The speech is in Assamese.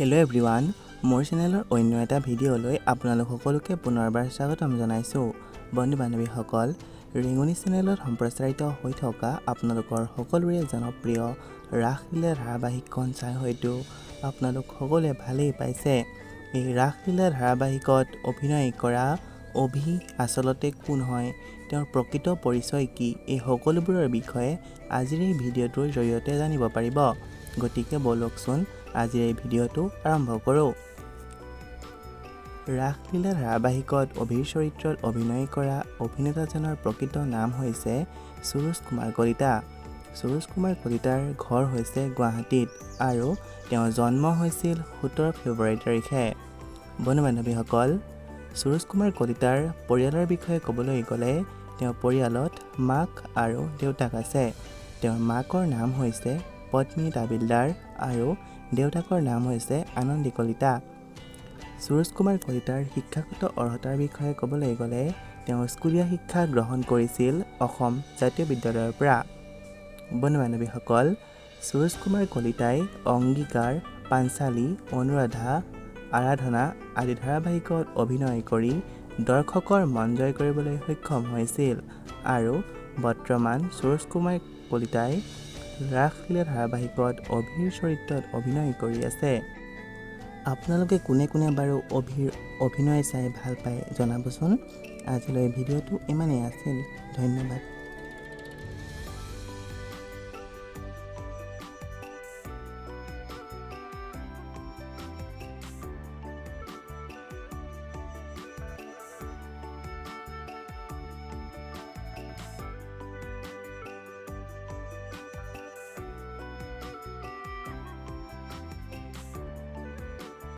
हेलो एवरीवन मोर चेनेलर अन्य एटा भिडिओলৈ আপোনালোক সকলোকে পুনৰবাৰ স্বাগতম জনাইছো বন্ধু বান্ধৱী সকল ৰেঙুনি চেনেলত সম্প্ৰচাৰিত হৈ থকা আপোনালোকৰ সকলোৰে জনপ্ৰিয় ৰাখলিলা ধাৰাবাহিকখন চাই হয়তো আপোনালোক সকলোৱে ভালেই পাইছে এই ৰাখলিলা ধাৰাবাহিকত অভিনয় কৰা অভি আসলতে কোন হয় তেওঁৰ প্ৰকৃত পৰিচয় কি এই সকলোবোৰৰ বিষয়ে আজিৰ এই ভিডিঅ'টোৰ জৰিয়তে জানিব পাৰিব গতিকে বলকচোন আজিৰ এই ভিডিঅ'টো আৰম্ভ কৰো ৰাখলিলা ধাৰাবাহিকত অভিৰ চৰিত্ৰত অভিনয় কৰা অভিনেতাজনৰ প্ৰকৃত নাম হৈছে সুৰুজ কুমাৰ কলিতা সুৰুজ কুমাৰ কলিতাৰ ঘৰ হৈছে গুৱাহাটীত আৰু তেওঁৰ জন্ম হৈছিল 17 ফেব্ৰুৱাৰী তাৰিখে বন্ধু বান্ধৱীসকল সুৰুজ কুমাৰ কলিতাৰ পৰিয়ালৰ বিষয়ে ক'বলৈ গ'লে তেওঁৰ পৰিয়ালত মাক আৰু দেউতাক আছে তেওঁৰ মাকৰ নাম হৈছে পত্নী দাবিলদাৰ আৰু দেউতাকৰ নাম হৈছে আনন্দী কলিতা সুৰুজ কুমাৰ কলিতাৰ শিক্ষাগত অৰ্হতাৰ বিষয়ে ক'বলৈ গ'লে তেওঁ স্কুলীয়া শিক্ষা গ্ৰহণ কৰিছিল অসম জাতীয় বিদ্যালয়ৰ পৰা বন্ধু বান্ধৱীসকল সুৰুজ কুমাৰ কলিতাই অংগীকাৰ পাঞ্চালী অনুৰাধা আৰাধনা আদি ধাৰাবাহিকত অভিনয় কৰি দৰ্শকৰ মন জয় কৰিবলৈ সক্ষম হৈছিল আৰু বৰ্তমান সুৰুজ কুমাৰ কলিতাই ৰাখলিলা ধাৰাবাহিকত অভিৰ চৰিত্ৰত অভিনয় কৰি আছে আপোনালোকে কোনে কোনে বাৰু অভিৰ অভিনয় চাই ভাল পায় জনাবচোন আজিলৈ ভিডিঅ'টো ইমানেই আছিল ধন্যবাদ